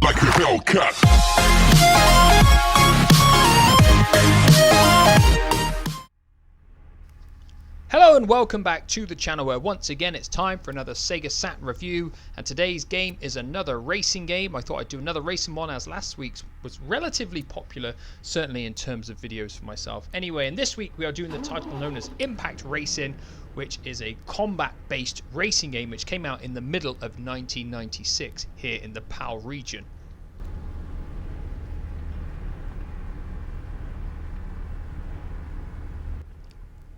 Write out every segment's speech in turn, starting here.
like a Hellcat. Hello and welcome back to the channel where once again it's time for another Sega Saturn review, and today's game is another racing game. I thought I'd do another racing one as last week's was relatively popular, certainly in terms of videos for myself. Anyway, and this week we are doing the title known as Impact Racing, which is a combat based racing game which came out in the middle of 1996 here in the PAL region.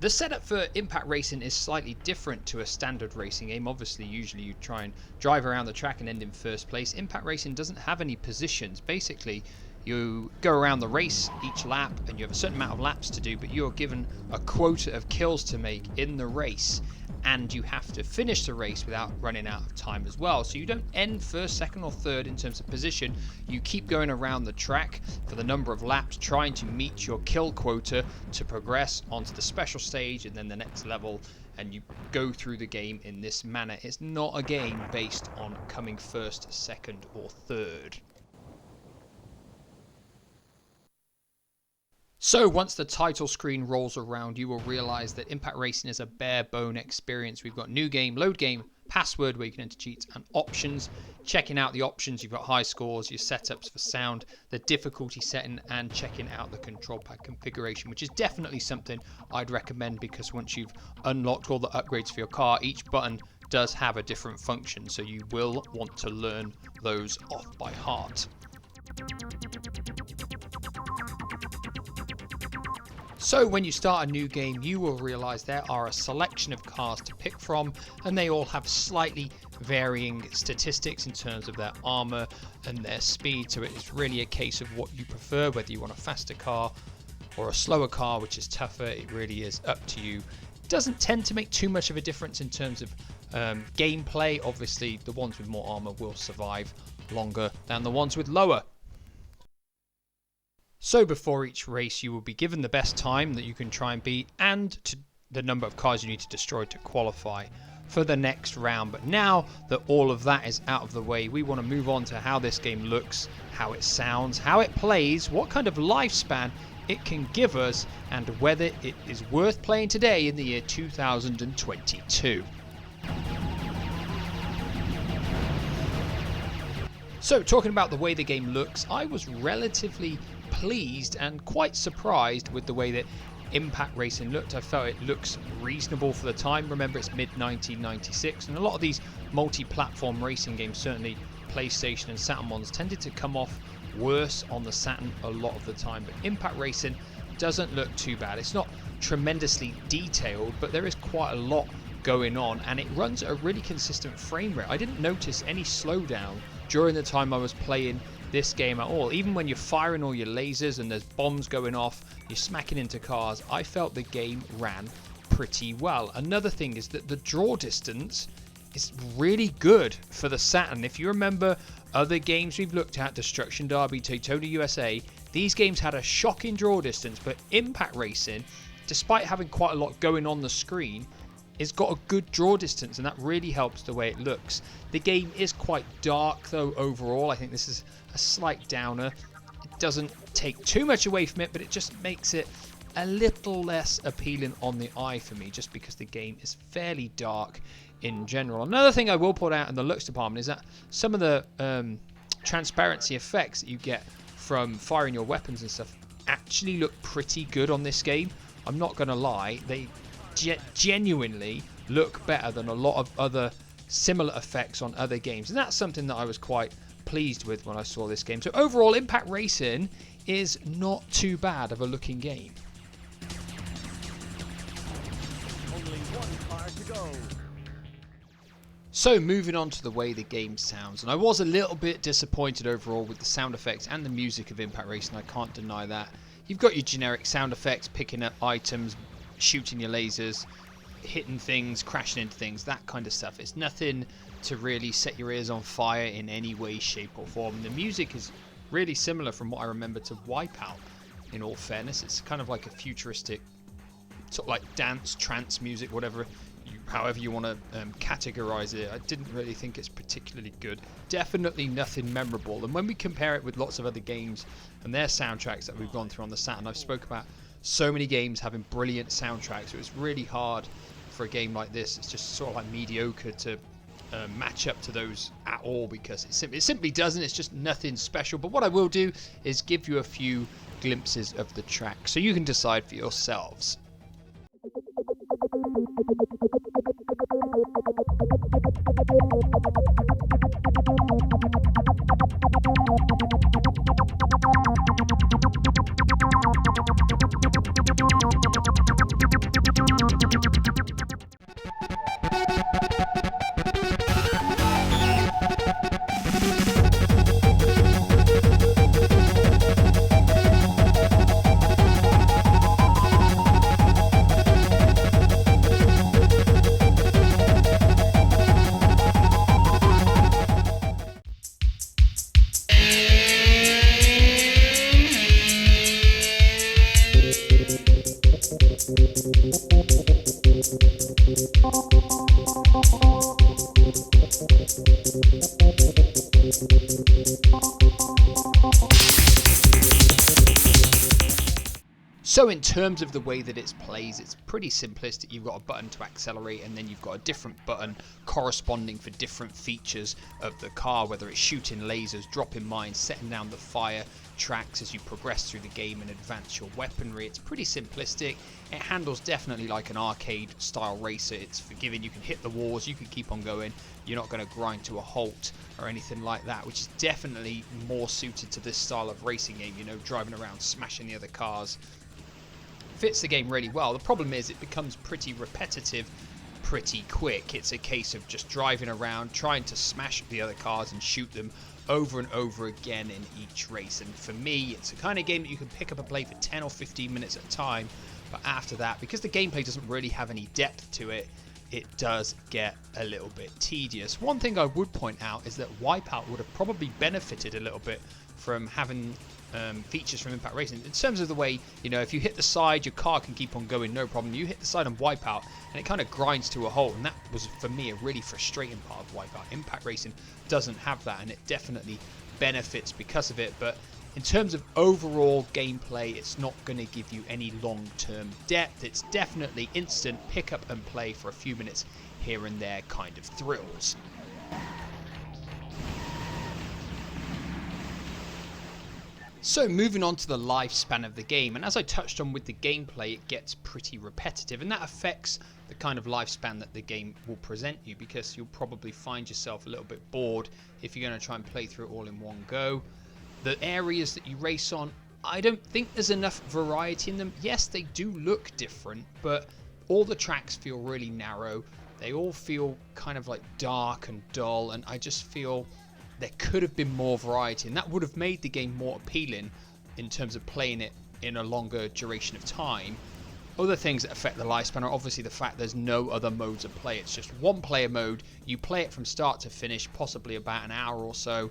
The setup for Impact Racing is slightly different to a standard racing game. Obviously, usually you try and drive around the track and end in first place. Impact Racing doesn't have any positions. Basically, you go around the race each lap and you have a certain amount of laps to do, but you're given a quota of kills to make in the race, and you have to finish the race without running out of time as well. So you don't end first, second or third in terms of position. You keep going around the track for the number of laps, trying to meet your kill quota to progress onto the special stage and then the next level, and you go through the game in this manner. It's not a game based on coming first, second or third. So once the title screen rolls around, you will realize that Impact Racing is a bare bone experience. We've got new game, load game, password where you can enter cheats, and options. Checking out the options, you've got high scores, your setups for sound, the difficulty setting, and checking out the control pad configuration, which is definitely something I'd recommend, because once you've unlocked all the upgrades for your car, each button does have a different function, so you will want to learn those off by heart. So when you start a new game, you will realize there are a selection of cars to pick from, and they all have slightly varying statistics in terms of their armor and their speed. So it is really a case of what you prefer, whether you want a faster car or a slower car, which is tougher. It really is up to you. It doesn't tend to make too much of a difference in terms of gameplay. Obviously, the ones with more armor will survive longer than the ones with lower. So before each race you will be given the best time that you can try and beat, and the number of cars you need to destroy to qualify for the next round. But now that all of that is out of the way, we want to move on to how this game looks, how it sounds, how it plays, what kind of lifespan it can give us, and whether it is worth playing today in the year 2022. So talking about the way the game looks, I was relatively pleased and quite surprised with the way that Impact Racing looked. I felt it looks reasonable for the time. Remember, it's mid-1996, and a lot of these multi-platform racing games, certainly PlayStation and Saturn ones, tended to come off worse on the Saturn a lot of the time. But Impact Racing doesn't look too bad. It's not tremendously detailed, but there is quite a lot going on, and it runs at a really consistent frame rate. I didn't notice any slowdown during the time I was playing this game at all. Even when you're firing all your lasers and there's bombs going off, you're smacking into cars, I felt the game ran pretty well. Another thing is that the draw distance is really good for the Saturn. If you remember other games we've looked at, Destruction Derby, Daytona USA, these games had a shocking draw distance, but Impact Racing, despite having quite a lot going on the screen, it's got a good draw distance, and that really helps the way it looks. The game is quite dark though overall. I think this is a slight downer. It doesn't take too much away from it, but it just makes it a little less appealing on the eye for me, just because the game is fairly dark in general. Another thing I will put out in the looks department is that some of the transparency effects that you get from firing your weapons and stuff actually look pretty good on this game. I'm not gonna lie, they genuinely look better than a lot of other similar effects on other games, and that's something that I was quite pleased with when I saw this game. So overall, Impact Racing is not too bad of a looking game. Only one car to go. So moving on to the way the game sounds, and I was a little bit disappointed overall with the sound effects and the music of Impact Racing. I can't deny that. You've got your generic sound effects, picking up items, shooting your lasers, hitting things, crashing into things, that kind of stuff. It's nothing to really set your ears on fire in any way, shape or form. And the music is really similar from what I remember to Wipeout, in all fairness. It's kind of like a futuristic, sort of like dance, trance music, whatever you however you want to categorize it, I didn't really think it's particularly good. Definitely nothing memorable. And when we compare it with lots of other games and their soundtracks that we've gone through on the Saturn, I've spoke about so many games having brilliant soundtracks. So it's really hard for a game like this. It's just sort of like mediocre to match up to those at all, because it simply doesn't. It's just nothing special. But what I will do is give you a few glimpses of the track so you can decide for yourselves. So in terms of the way that it plays, it's pretty simplistic. You've got a button to accelerate, and then you've got a different button corresponding for different features of the car, whether it's shooting lasers, dropping mines, setting down the fire tracks as you progress through the game and advance your weaponry. It's pretty simplistic. It handles definitely like an arcade style racer. It's forgiving. You can hit the walls, you can keep on going. You're not going to grind to a halt or anything like that, which is definitely more suited to this style of racing game, you know, driving around, smashing the other cars. Fits the game really well. The problem is it becomes pretty repetitive pretty quick. It's a case of just driving around, trying to smash the other cars and shoot them over and over again in each race. And for me, it's a kind of game that you can pick up and play for 10 or 15 minutes at a time, but after that, because the gameplay doesn't really have any depth to it, it does get a little bit tedious. One thing I would point out is that Wipeout would have probably benefited a little bit from having features from Impact Racing in terms of the way, you know, if you hit the side, your car can keep on going, no problem. You hit the side on Wipeout and it kind of grinds to a halt, and that was for me a really frustrating part of Wipeout. Impact Racing doesn't have that, and it definitely benefits because of it. But in terms of overall gameplay, it's not going to give you any long-term depth. It's definitely instant pick up and play for a few minutes here and there kind of thrills. So moving on to the lifespan of the game, and as I touched on with the gameplay, it gets pretty repetitive, and that affects the kind of lifespan that the game will present you, because you'll probably find yourself a little bit bored if you're going to try and play through it all in one go. The areas that you race on, I don't think there's enough variety in them. Yes, they do look different, but all the tracks feel really narrow. They all feel kind of like dark and dull, and I just feel there could have been more variety, and that would have made the game more appealing in terms of playing it in a longer duration of time. Other things that affect the lifespan are obviously the fact there's no other modes of play. It's just one player mode. You play it from start to finish, possibly about an hour or so,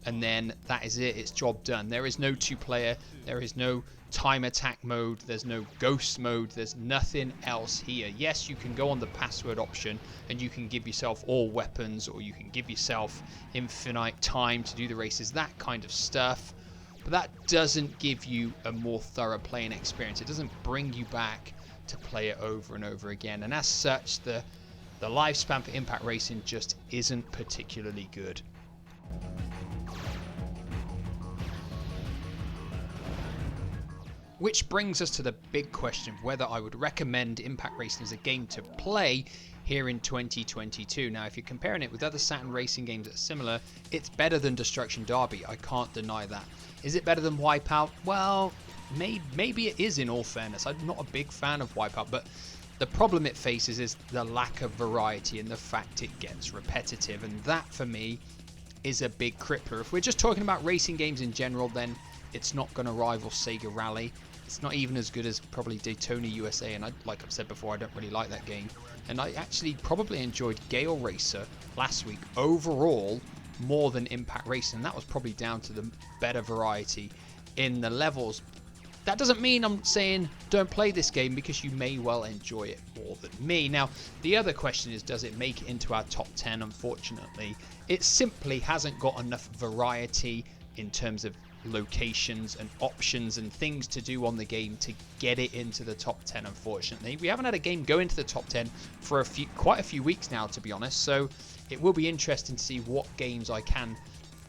and then that is it. It's job done. There is no two-player. There is no time attack mode. There's no ghost mode. There's nothing else here. Yes, you can go on the password option and you can give yourself all weapons, or you can give yourself infinite time to do the races, that kind of stuff. But that doesn't give you a more thorough playing experience. It doesn't bring you back to play it over and over again. And as such, the lifespan for Impact Racing just isn't particularly good. Which brings us to the big question of whether I would recommend Impact Racing as a game to play here in 2022. Now, if you're comparing it with other Saturn racing games that are similar, it's better than Destruction Derby. I can't deny that. Is it better than Wipeout? Well, maybe it is, in all fairness. I'm not a big fan of Wipeout, but the problem it faces is the lack of variety and the fact it gets repetitive, and that for me is a big crippler. If we're just talking about racing games in general, then it's not going to rival Sega Rally. It's not even as good as probably Daytona USA, and like I've said before, I don't really like that game. And I actually probably enjoyed Gale Racer last week overall more than Impact Racing, and that was probably down to the better variety in the levels. that doesn't mean I'm saying don't play this game, because you may well enjoy it more than me. Now, the other question is, does it make it into our top 10? Unfortunately, it simply hasn't got enough variety in terms of locations and options and things to do on the game to get it into the top 10. Unfortunately, we haven't had a game go into the top 10 for quite a few weeks now, to be honest, so it will be interesting to see what games I can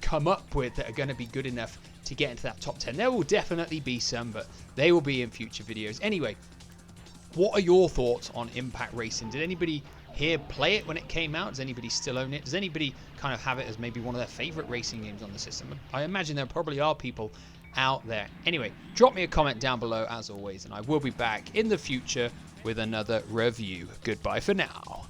come up with that are going to be good enough to get into that top 10. There will definitely be some, but they will be in future videos. Anyway, what are your thoughts on Impact Racing? Did anybody here play it when it came out? Does anybody still own it? Does anybody kind of have it as maybe one of their favorite racing games on the system? I imagine there probably are people out there. Anyway, drop me a comment down below as always, and I will be back in the future with another review. Goodbye for now.